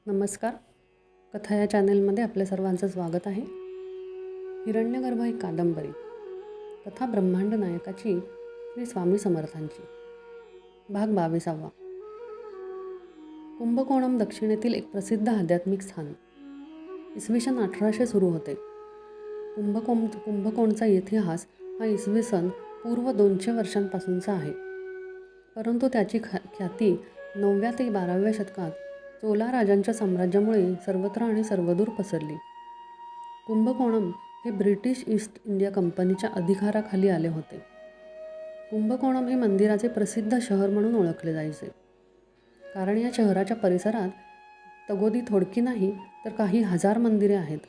नमस्कार. कथा या चॅनलमध्ये आपल्या सर्वांचं स्वागत आहे. हिरण्यगर्भ ही कादंबरी. कथा ब्रह्मांड नायकाची श्री स्वामी समर्थांची. भाग 22. कुंभकोणम दक्षिणेतील एक प्रसिद्ध आध्यात्मिक स्थान. इसवी सन 1800 सुरू होते. कुंभकोणचा इतिहास हा इसवी सन पूर्व 200 वर्षांपासूनचा आहे. परंतु त्याची ख्याती 9व्या ते 12व्या शतकात चोला राजांच्या साम्राज्यामुळे सर्वत्र आणि सर्वदूर पसरली. कुंभकोणम हे ब्रिटिश ईस्ट इंडिया कंपनीच्या अधिकाराखाली आले होते. कुंभकोणम हे मंदिराचे प्रसिद्ध शहर म्हणून ओळखले जायचे, कारण या शहराच्या परिसरात तगोदी थोडकी नाही तर काही हजार मंदिरे आहेत.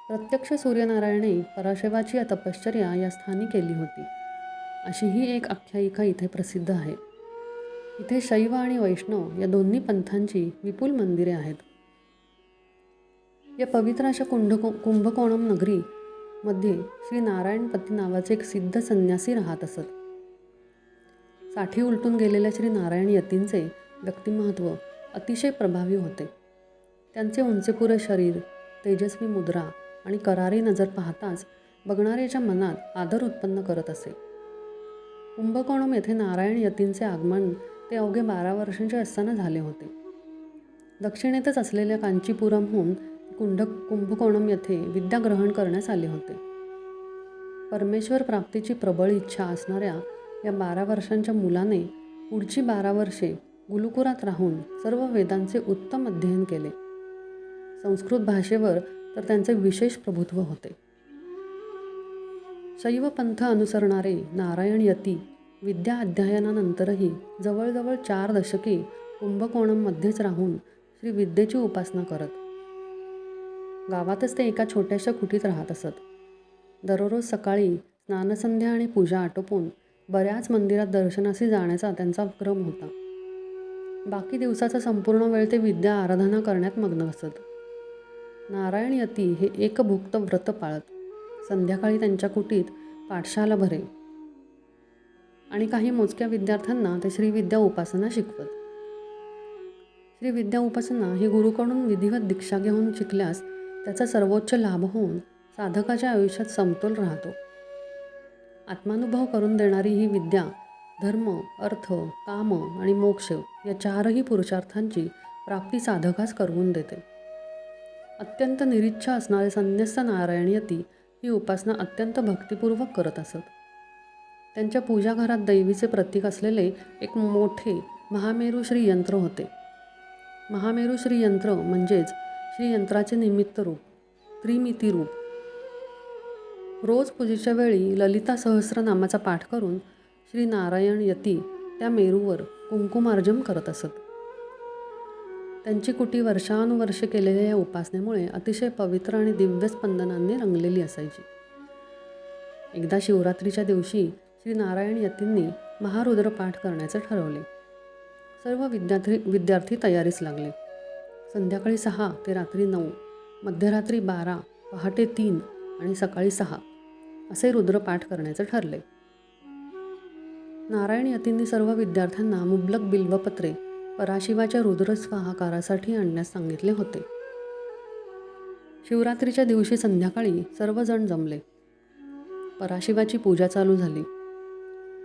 प्रत्यक्ष सूर्यनारायणे पराशिवाची तपश्चर्या या स्थानी केली होती, अशी ही एक आख्यायिका इथे प्रसिद्ध आहे. इथे शैव आणि वैष्णव या दोन्ही पंथांची विपुल मंदिरे आहेत. या पवित्र अशा कुंभकोणम नगरीमध्ये श्री नारायणपती नावाचे एक सिद्ध संन्यासी राहत असत. साठी उलटून गेलेल्या श्री नारायण यतींचे व्यक्तिमत्व अतिशय प्रभावी होते. त्यांचे उंचेपुरे शरीर, तेजस्वी मुद्रा आणि करारी नजर पाहताच बघणाऱ्याच्या मनात आदर उत्पन्न करत असे. कुंभकोणम येथे नारायण यतींचे आगमन ते अवघे 12 वर्षांचे असताना झाले होते. दक्षिणेतच असलेल्या कांचीपुरमहून कुंभकोणम येथे विद्या ग्रहण करण्यास आले होते. परमेश्वर प्राप्तीची प्रबळ इच्छा असणाऱ्या या 12 वर्षांच्या मुलाने पुढची 12 वर्षे गुरुकुलात राहून सर्व वेदांचे उत्तम अध्ययन केले. संस्कृत भाषेवर तर त्यांचे विशेष प्रभुत्व होते. शैव पंथ अनुसरणारे नारायण यती विद्या अध्ययनानंतरही जवळजवळ 4 दशके कुंभकोणममध्येच राहून श्री विद्येची उपासना करत. गावातच ते एका छोट्याशा कुटीत राहत असत. दररोज सकाळी स्नानसंध्या आणि पूजा आटोपून बऱ्याच मंदिरात दर्शनासी जाण्याचा त्यांचा क्रम होता. बाकी दिवसाचा संपूर्ण वेळ ते विद्या आराधना करण्यात मग्न असत. नारायण यती हे एकभुक्त व्रत पाळत. संध्याकाळी त्यांच्या कुटीत पाठशाला भरे आणि काही मोजक्या विद्यार्थ्यांना ते श्रीविद्या उपासना शिकवत. श्रीविद्या उपासना ही गुरुकडून विधिवत दीक्षा घेऊन शिकल्यास त्याचा सर्वोच्च लाभ होऊन साधकाच्या आयुष्यात समतोल राहतो. आत्मानुभव करून देणारी ही विद्या धर्म, अर्थ, काम आणि मोक्ष या 4ही पुरुषार्थांची प्राप्ती साधकास करवून देते. अत्यंत निरीच्छा असणारे संन्यस्त नारायण यती ही उपासना अत्यंत भक्तिपूर्वक करत असत. त्यांच्या पूजाघरात दैवीचे प्रतीक असलेले एक मोठे महामेरू श्री यंत्र होते. महामेरू श्री यंत्र म्हणजेच श्री यंत्राचे निमित्त रूप, त्रिमिती रूप. रोज पूजेच्या वेळी ललिता सहस्रनामाचा पाठ करून श्री नारायण यती त्या मेरूवर कुंकुमार्जन करत असत. त्यांची कुटी वर्षानुवर्षे केलेल्या या उपासनेमुळे अतिशय पवित्र आणि दिव्य स्पंदनांनी रंगलेली असायची. एकदा शिवरात्रीच्या दिवशी श्री नारायण यतींनी महारुद्र पाठ करण्याचे ठरवले. सर्व विद्यार्थी तयारीस लागले. संध्याकाळी 6 ते रात्री 9, मध्यरात्री 12, पहाटे 3 आणि सकाळी 6 असे रुद्रपाठ करण्याचे ठरले. नारायण यतींनी सर्व विद्यार्थ्यांना मुबलक बिल्वपत्रे पराशिवाच्या रुद्रस्वाहाकारासाठी आणण्यास सांगितले होते. शिवरात्रीच्या दिवशी संध्याकाळी सर्वजण जमले. पराशिवाची पूजा चालू झाली.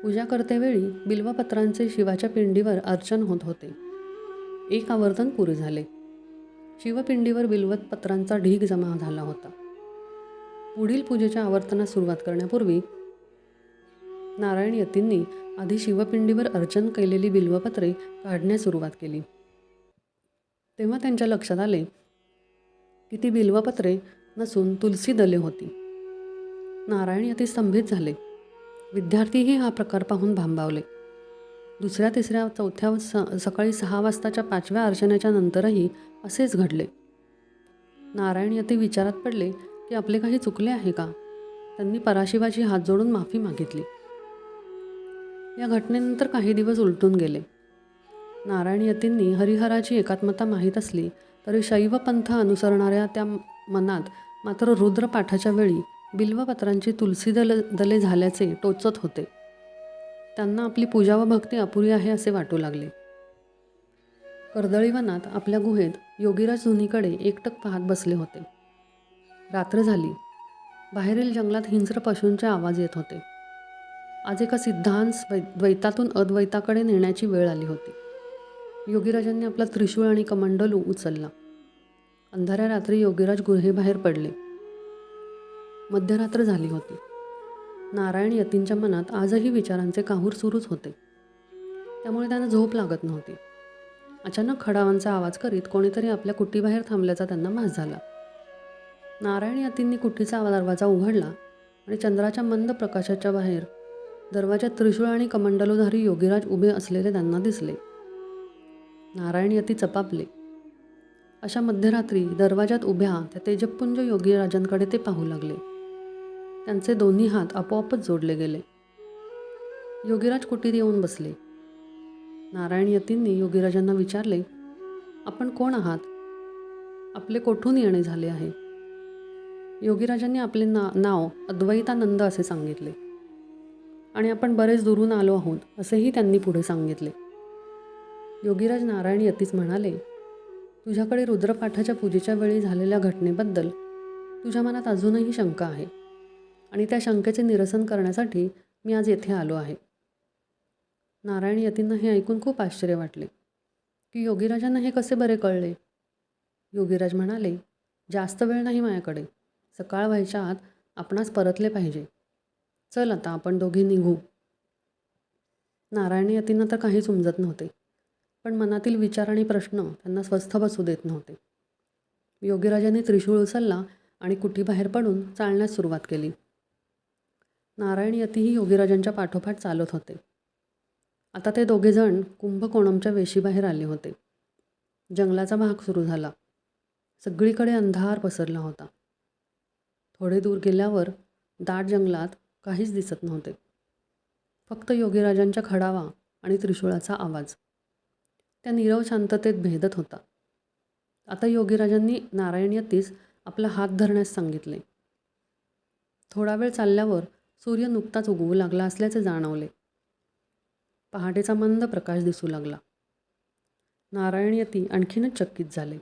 पूजा करतेवेळी बिल्वपत्रांचे शिवाच्या पिंडीवर अर्चन होत होते. एक आवर्तन पुरे झाले. शिवपिंडीवर बिल्वपत्रांचा ढीग जमा झाला होता. पुढील पूजेच्या आवर्तनास सुरुवात करण्यापूर्वी नारायण यतींनी आधी शिवपिंडीवर अर्चन केलेली बिल्वपत्रे काढण्यास सुरुवात केली. तेव्हा त्यांच्या लक्षात आले की ती बिल्वपत्रे नसून तुलसी दले होती. नारायण यती स्तंभित झाले. विद्यार्थीही हा प्रकार पाहून भांबावले. दुसऱ्या, तिसऱ्या, चौथ्या सकाळी 6 वाजताच्या 5व्या अर्चनेच्या नंतरही असेच घडले. नारायण यती विचारात पडले की आपले काही चुकले आहे का. त्यांनी पराशिवाची हात जोडून माफी मागितली. या घटनेनंतर काही दिवस उलटून गेले. नारायण यतींनी हरिहराची एकात्मता माहीत असली तरी शैव पंथ अनुसरणाऱ्या त्या मनात मात्र रुद्रपाठाच्या वेळी बिल्वपत्रांची तुलसी दले झाल्याचे टोचत होते. त्यांना आपली पूजा व भक्ती अपुरी आहे असे वाटू लागले. कर्दळीवनात आपल्या गुहेत योगीराज धुनीकडे एकटक पाहत बसले होते. रात्र झाली. बाहेरील जंगलात हिंस्र पशूंचे आवाज येत होते. आज एका सिद्धांस द्वैतातून अद्वैताकडे नेण्याची वेळ आली होती. योगीराजांनी आपला त्रिशूळ आणि कमंडलू उचलला. अंधाऱ्या रात्री योगीराज गुहेबाहेर पडले. मध्यरात्र झाली होती. नारायण यतींच्या मनात आजही विचारांचे काहूर सुरूच होते. त्यामुळे त्यांना झोप लागत नव्हती. अचानक खडावांचा आवाज करीत कोणीतरी आपल्या कुटीबाहेर थांबल्याचा त्यांना भास झाला. नारायण यतींनी कुटीचा दरवाजा उघडला आणि चंद्राच्या मंद प्रकाशाच्या बाहेर दरवाजात त्रिशूळ आणि कमंडलूधारी योगीराज उभे असलेले त्यांना दिसले. नारायण यती चपापले. अशा मध्यरात्री दरवाजात उभ्या त्या तेजपुंज योगीराजांकडे ते पाहू लागले. त्यांचे दोन्ही हात आपोआपच जोडले गेले. योगीराज कुटीत येऊन बसले. नारायण यतींनी योगीराजांना विचारले, आपण कोण आहात? आपले कोठून येणे झाले आहे? योगीराजांनी आपले नाव अद्वैतानंद असे सांगितले आणि आपण बरेच दुरून आलो आहोत असेही त्यांनी पुढे सांगितले. योगीराज नारायण यतीच म्हणाले, तुझ्याकडे रुद्रपाठाच्या पूजेच्या वेळी झालेल्या घटनेबद्दल तुझ्या मनात अजूनही शंका आहे आणि त्या शंकेचे निरसन करण्यासाठी मी आज येथे आलो आहे. नारायण यतींना हे ऐकून खूप आश्चर्य वाटले की योगीराजांना हे कसे बरे कळले. योगीराज म्हणाले, जास्त वेळ नाही माझ्याकडे. सकाळ व्हायच्या आत आपणास परतले पाहिजे. चल आता आपण दोघे निघू. नारायण यतींना तर काहीच उमजत नव्हते, पण मनातील विचार आणि प्रश्न त्यांना स्वस्थ बसू देत नव्हते. योगीराजांनी त्रिशूळ उचलला आणि कुटीबाहेर पडून चालण्यास सुरुवात केली. नारायण यतीही योगीराजांच्या पाठोपाठ चालत होते. आता ते दोघेजण कुंभकोणमच्या वेशीबाहेर आले होते. जंगलाचा भाग सुरू झाला. सगळीकडे अंधार पसरला होता. थोडे दूर गेल्यावर दाट जंगलात काहीच दिसत नव्हते. फक्त योगीराजांच्या खडावा आणि त्रिशूळाचा आवाज त्या नीरव शांततेत भेदत होता. आता योगीराजांनी नारायण यतीस आपला हात धरण्यास सांगितले. थोडा वेळ चालल्यावर सूर्य नुकताच उगवू लागला असल्याचे जाणवले. पहाटेचा मंद प्रकाश दिसू लागला. नारायण यती आणखीनच चकित झाले.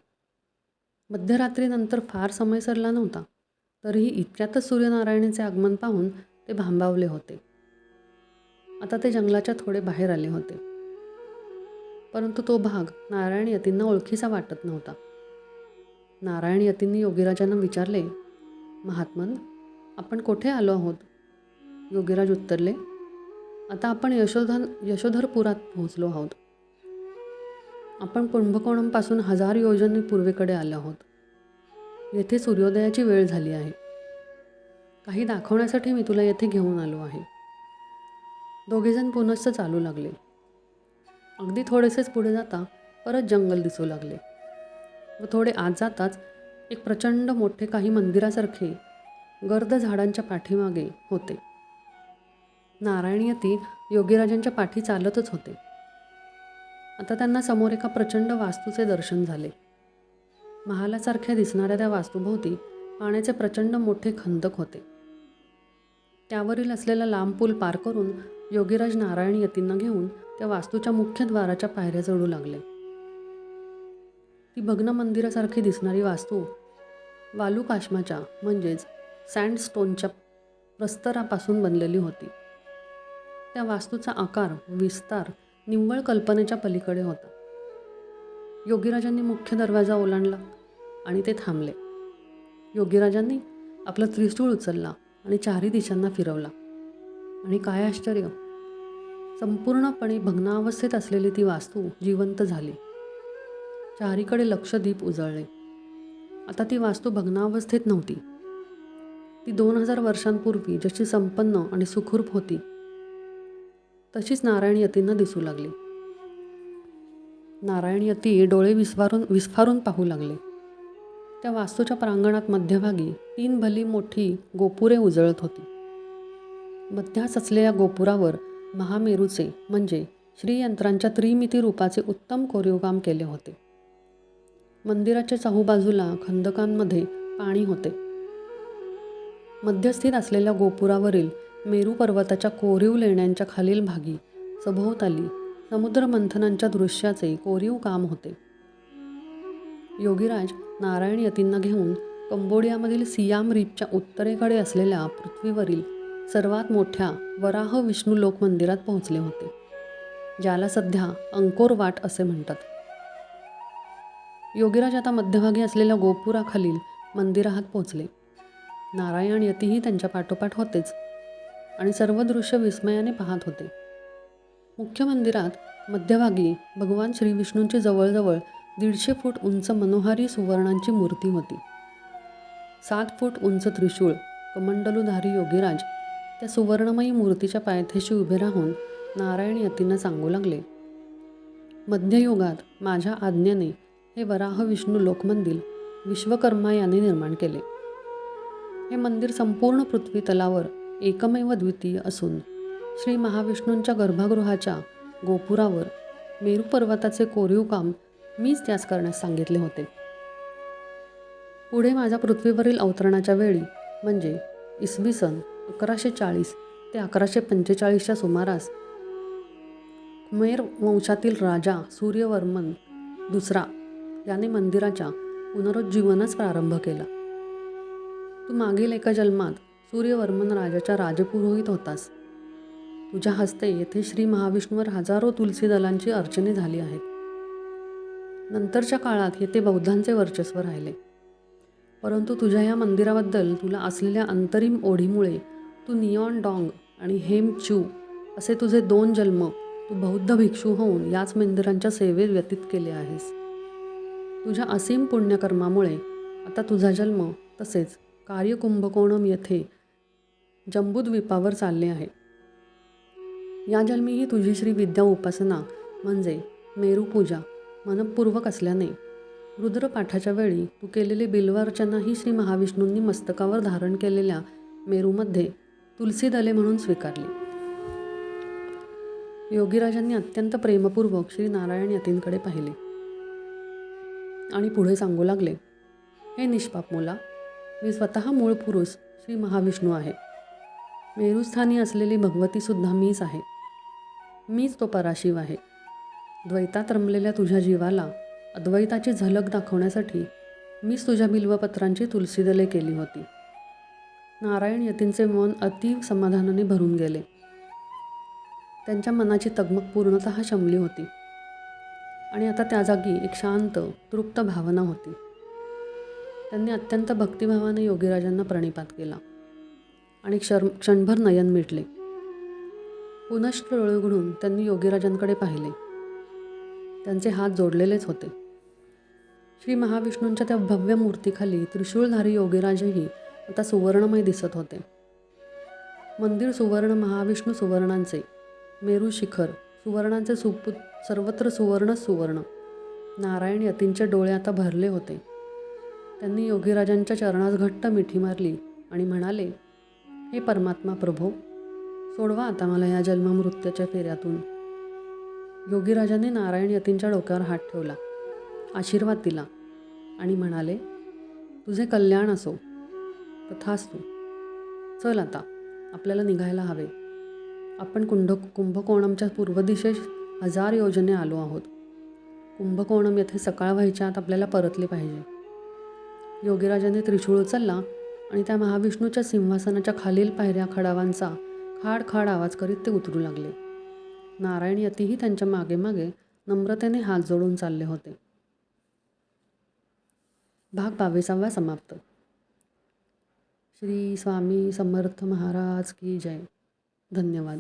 मध्यरात्रीनंतर फार समय सरला नव्हता, तरीही इतक्यातच सूर्यनारायणाचे आगमन पाहून ते भांबावले होते. आता ते जंगलाच्या थोडे बाहेर आले होते, परंतु तो भाग नारायण यतींना ओळखीचा वाटत नव्हता. नारायण यतींनी योगीराजांना विचारले, महात्मन, आपण कोठे आलो आहोत? योगीराज उत्तरले, आता आपण यशोधरपुरात पोहोचलो आहोत. आपण कुंभकोणमपासून 1000 योजने पूर्वेकडे आलो आहोत. येथे सूर्योदयाची वेळ झाली आहे. काही दाखवण्यासाठी मी तुला येथे घेऊन आलो आहे. दोघेजण पुनश्च चालू लागले. अगदी थोडेसेच पुढे जाता परत जंगल दिसू लागले व थोडे आत जाताच एक प्रचंड मोठे काही मंदिरासारखे गर्द झाडांच्या पाठीमागे होते. नारायण यती योगीराजांच्या पाठी चालतच होते. आता त्यांना समोर एका प्रचंड वास्तूचे दर्शन झाले. महालासारख्या दिसणाऱ्या त्या वास्तूभोवती पाण्याचे प्रचंड मोठे खंदक होते. त्यावरील असलेला लांब पूल पार करून योगीराज नारायण यतींना घेऊन त्या वास्तूच्या मुख्य द्वाराच्या पायऱ्या चढू लागले. ती भग्न मंदिरासारखी दिसणारी वास्तू वालुकाश्माच्या म्हणजेच सँडस्टोनच्या प्रस्तरापासून बनलेली होती. त्या वास्तूचा आकार विस्तार निव्वळ कल्पनेच्या पलीकडे होता. योगीराजांनी मुख्य दरवाजा ओलांडला आणि ते थांबले. योगीराजांनी आपलं त्रिशूळ उचलला आणि चारी दिशांना फिरवला आणि काय आश्चर्य, संपूर्णपणे भग्नावस्थेत असलेली ती वास्तू जिवंत झाली. चारीकडे लक्षदीप उजळले. आता ती वास्तू भग्नावस्थेत नव्हती. ती 2000 वर्षांपूर्वी जशी संपन्न आणि सुखरूप होती तशीच नारायण यतींना दिसू लागली. नारायण यती डोळे विस्फारून पाहू लागले. त्या वास्तूच्या प्रांगणात मध्यभागी 3 भली मोठी गोपुरे उजळत होती. मध्यास असलेल्या गोपुरावर महामेरूचे म्हणजे श्रीयंत्रांच्या त्रिमिती रूपाचे उत्तम कोरीवकाम केले होते. मंदिराच्या चहूबाजूला खंदकांमध्ये पाणी होते. मध्यस्थित असलेल्या गोपुरावरील मेरू पर्वताच्या कोरीव लेण्यांच्या खालील भागी सभोवताली समुद्र मंथनांच्या दृश्याचे कोरीव काम होते. योगीराज नारायण यतींना घेऊन कंबोडियामधील सियाम रीपच्या उत्तरेकडे असलेल्या पृथ्वीवरील सर्वात मोठ्या वराह विष्णू लोक मंदिरात पोहोचले होते, ज्याला सध्या अंकोर वाट असे म्हणतात. योगीराज आता मध्यभागी असलेल्या गोपुराखालील मंदिरात पोहोचले. नारायण यतीही त्यांच्या पाठोपाठ होतेच आणि सर्व दृश्य विस्मयाने पाहत होते. मुख्य मंदिरात मध्यभागी भगवान श्री विष्णूंची जवळजवळ 150 फूट उंच मनोहारी सुवर्णांची मूर्ती होती. 7 फूट उंच त्रिशूळ कमंडलूधारी योगीराज त्या सुवर्णमयी मूर्तीच्या पायथ्याशी उभे राहून नारायण यतींना सांगू लागले, मध्ययुगात माझ्या आज्ञेने हे वराह विष्णू लोकमंदिर विश्वकर्मा याने निर्माण केले. हे मंदिर संपूर्ण पृथ्वी तलावर एकमेव द्वितीय असून श्री महाविष्णूंच्या गर्भगृहाच्या गोपुरावर मेरू पर्वताचे कोरीव काम मीच त्यास करण्यास सांगितले होते. पुढे माझ्या पृथ्वीवरील अवतरणाच्या वेळी म्हणजे इसवी सन 1140 ते 1145च्या सुमारास कुमेर वंशातील राजा सूर्यवर्मन दुसरा याने मंदिराच्या पुनरुज्जीवनास प्रारंभ केला. तू मागील एका जन्मात सूर्यवर्मन राजाच्या राजपुरोहित होतास. तुझ्या हस्ते येथे श्री महाविष्णूवर हजारो तुलसी दलांची अर्चने झाली आहेत. नंतरच्या काळात येथे बौद्धांचे वर्चस्व राहिले, परंतु तुझ्या या मंदिराबद्दल तुला असलेल्या अंतरिम ओढीमुळे तू नियॉन डॉंग आणि हेम चू असे तुझे 2 जन्म तू बौद्ध भिक्षू होऊन याच मंदिरांच्या सेवेत व्यतीत केले आहेस. तुझ्या असीम पुण्यकर्मामुळे आता तुझा जन्म तसेच कार्य कुंभकोणम येथे जंबूद्वीपावर चालले आहे. या जन्मीही तुझी श्री विद्या उपासना म्हणजे मेरूपूजा मनपूर्वक असल्याने रुद्रपाठाच्या वेळी तू केलेली बिल्वार्चना ही श्री महाविष्णूंनी मस्तकावर धारण केलेल्या मेरूमध्ये तुलसी दले म्हणून स्वीकारली. योगीराजांनी अत्यंत प्रेमपूर्वक श्री नारायण यतींकडे पाहिले आणि पुढे सांगू लागले, हे निष्पाप मुला, मी स्वतः मूळ पुरुष श्री महाविष्णू आहे. मेरूस्थानी असलेली भगवतीसुद्धा मीच आहे. मीच तो पराशिव आहे. द्वैतात रमलेल्या तुझ्या जीवाला अद्वैताची झलक दाखवण्यासाठी मीच तुझ्या बिल्वपत्रांची तुलसीदले केली होती. नारायण यतींचे मन अति समाधानाने भरून गेले. त्यांच्या मनाची तगमग पूर्णतः शमली होती आणि आता त्या जागी एक शांत तृप्त भावना होती. त्यांनी अत्यंत भक्तिभावाने योगीराजांना प्रणिपात केला आणि क्षणभर नयन मिटले. पुनश्च डोळे उघडून त्यांनी योगीराजांकडे पाहिले. त्यांचे हात जोडलेलेच होते. श्री महाविष्णूंच्या त्या भव्य मूर्तीखाली त्रिशूळधारी योगीराजही आता सुवर्णमय दिसत होते. मंदिर सुवर्ण, महाविष्णू सुवर्णांचे, मेरू शिखर सुवर्णांचे, सर्वत्र सुवर्णच सुवर्ण. नारायण यतींचे डोळे आता भरले होते. त्यांनी योगीराजांच्या चरणास घट्ट मिठी मारली आणि म्हणाले, हे परमात्मा प्रभो, सोडवा आता मला या जन्ममृत्यूच्या फेऱ्यातून. योगीराजाने नारायण यतींच्या डोक्यावर हात ठेवला, आशीर्वाद दिला आणि म्हणाले, तुझे कल्याण असो. तथास्तु. चल आता, आपल्याला निघायला हवे. आपण कुंभकोणमच्या पूर्व दिशेस 1000 योजने आलो आहोत. कुंभकोणम येथे सकाळ व्हायच्या आत आपल्याला परतले पाहिजे. योगीराजाने त्रिशूळ उचलला आणि त्या महाविष्णूच्या सिंहासनाच्या खालील पायऱ्या खडावांचा खाड खाड आवाज करीत ते उतरू लागले. नारायण यतीही त्यांच्या मागे मागे नम्रतेने हात जोडून चालले होते. भाग 22 समाप्त. श्री स्वामी समर्थ महाराज की जय. धन्यवाद.